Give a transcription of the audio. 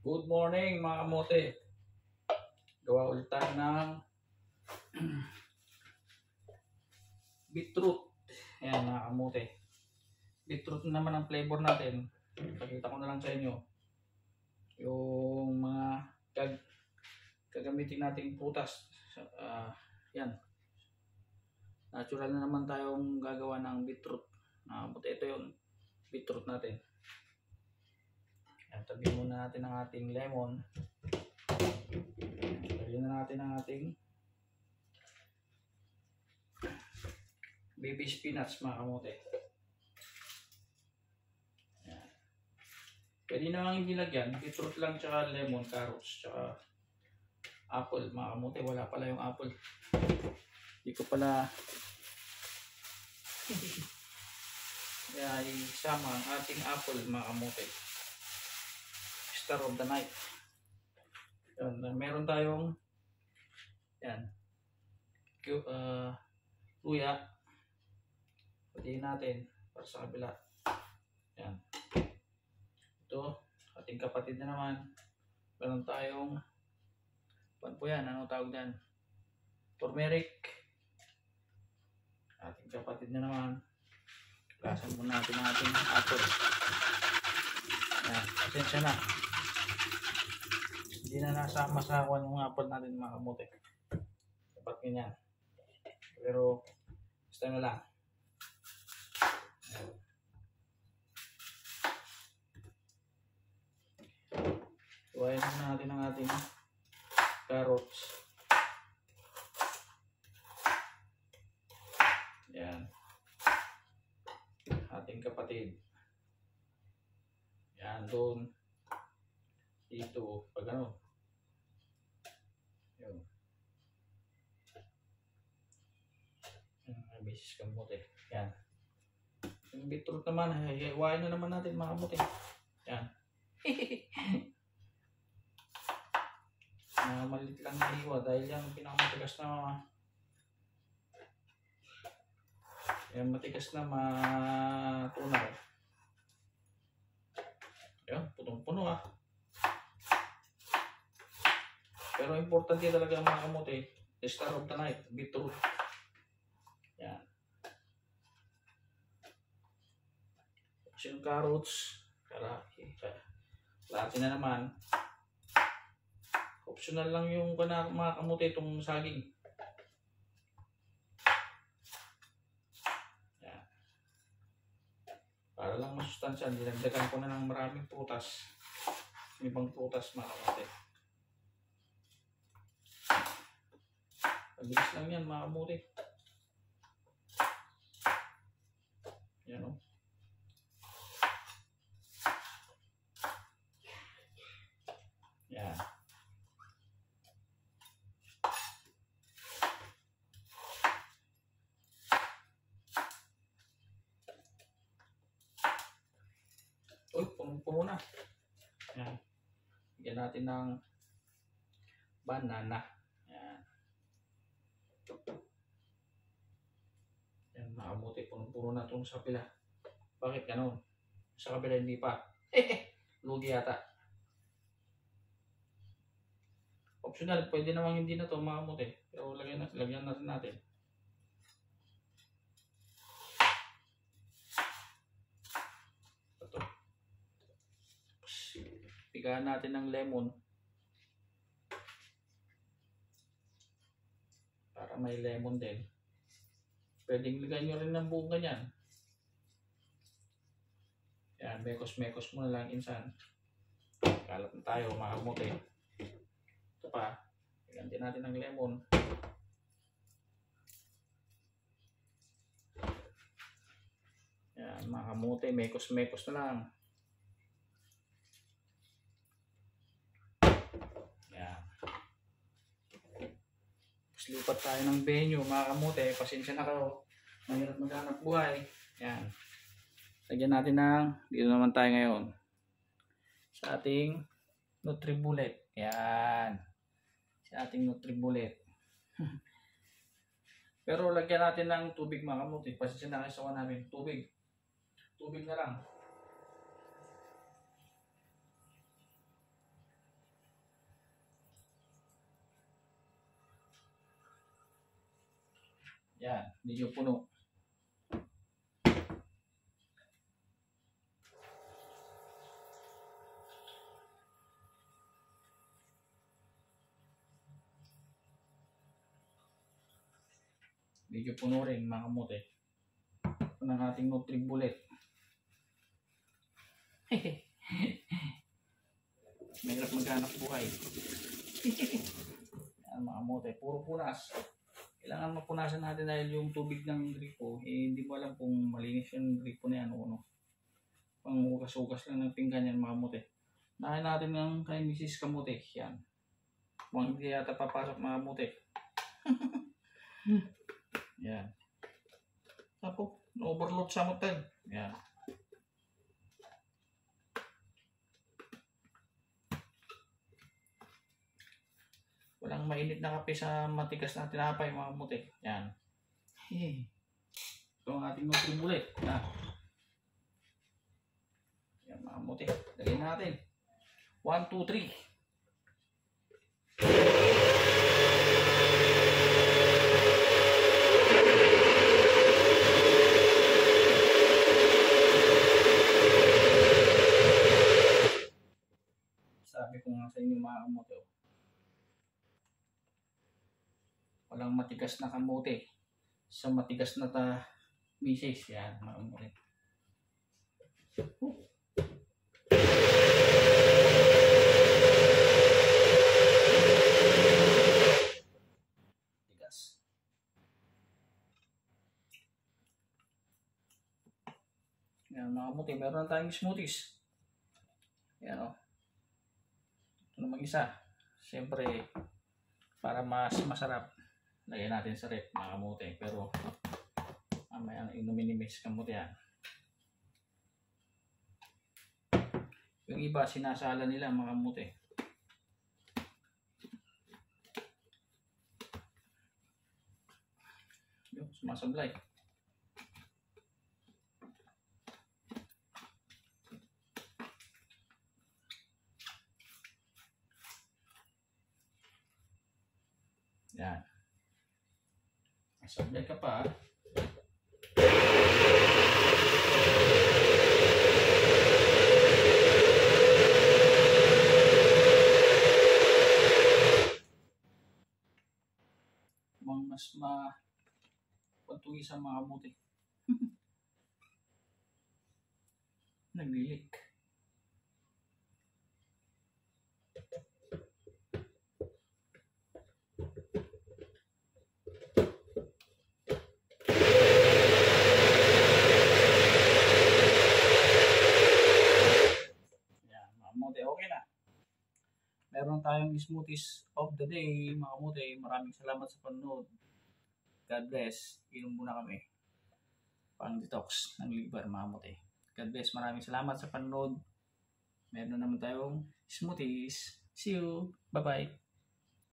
Good morning mga kamote. Gawa ulit tayo ng beetroot. Ayan mga kamote. Beetroot naman ang flavor natin. Pakita ko na lang sa inyo. Yung mga gagamitin nating prutas. Yan. Natural na naman tayong gagawa ng beetroot. Ito yung beetroot natin. Tabi muna natin ang ating lemon. Lagyan na natin ang ating baby spinach mga kamote. Ayan. Pwede naman hindi lagyan. Beetroot lang, tsaka lemon, carrots, tsaka apple mga kamote. Wala pala yung apple. Hindi ko pala kaya isama ang ating apple mga kamote. Star of the night. Yan, meron tayong yan luya. Patihin natin para sa kabila. Yan. Ito, ating kapatid na naman. Meron tayong pan po yan. Ano tawag yan? Turmeric. Ating kapatid na naman. Gasan muna natin ang ating apple. Yan. Pasensya na. Hindi na nasama sa akin yung apple natin mga kamote. Dapat ganyan. Pero basta na lang. Tuwain na natin ang ating carrots. Yan. Ating kapatid. Yan doon. Dito. Pag ano. Yun. Bisis kamote. Yan. Yung beetroot naman, hiwain na naman natin mga kamote. Yan. Maliit lang na hiwa dahil yan pinakamatigas na yan, matigas na matunaw. Yan, punong-puno ah. Pero importante talaga mga kamote, the star of the night, beetroot. Yan. Tapos yung carrots, kalahati na naman. Optional lang yung mga kamote itong saging. Yan. Para lang masustansya, dinagdagan ko na ng maraming prutas. Ibang prutas mga kamote. Mabilis lang yan mga kamote. Yan o. Yan. Uy, punong-puno na. Yan. Bigyan natin ng banana. Yan. Yan, mga kamote, punong-puno na itong sa kabila. Bakit ganun? Sa kabila hindi pa. Lugi yata. Optional, pwede namang hindi na ito mga kamote. Pero lagyan na rin natin. Ito. Pigaan natin ng lemon. Para may lemon din. Pwedeng lagyan nyo rin ng buong ganyan. Yan, mekos-mekos mo na lang insan. Kalat na tayo mga kamote. Ito pa, lagyan din natin ng lemon. Yan, mga kamote, mekos-mekos na lang. Yan. Tapos lipat tayo ng venue mga kamote. Pasensya na kayo. Mahirap maghanap buhay. Yan. Lagyan natin ng, dito naman tayo ngayon. Sa ating Nutribullet. Yan. Sa ating Nutribullet. Pero lagyan natin ng tubig mga kamote. Pasensya na kayo sa namin. Tubig. Tubig na lang. Yan, medyo puno. Medyo puno rin mga kamote. Ito ng ating Nutri-Bullet. Mahirap maghanap buhay. Yan mga kamote, puro punas. Kailangan mapunasan natin dahil yung tubig ng gripo, hindi mo alam kung malinis yung gripo na yan o ano. Pang ugas-ugas lang ng pinggan yan mga kamote. Nahin natin ng kay Mrs. Kamote. Yan. Mukhang hindi yata papasok mga kamote. Yan. Tapos, overload sa motel. Yan. Walang mainit na kape sa matigas na tinapay mga kamote. Yan. Ito ang ating Nutri-Bullet. Yan. Yan mga kamote. Lagyan natin. 1, 2, 3. Sabi ko nga sa inyo mga kamote. Walang matigas na kamote sa matigas na misis. Yan mga kamote. Tigas. Yan mga kamote. Meron na tayong smoothies. Yan o. Ito na mag-isa. Siyempre, para mas masarap, lagyan natin sa rep mga kamote. Pero, mamaya inumin ni Miss Kamote yan. Yung iba, sinasala nila mga kamote. Yung sumasablay. Yan. Sablay ka pa. Mas pagtuwi sa mga kamote. Naglilik. Yan, mga kamote, okay na. Meron tayong smoothies of the day, mga kamote. Maraming salamat sa panonood. God bless. Inom muna kami. Pang detox ng liver, mga kamote. God bless. Maraming salamat sa panonood. Meron naman tayong smoothies. See you. Bye-bye.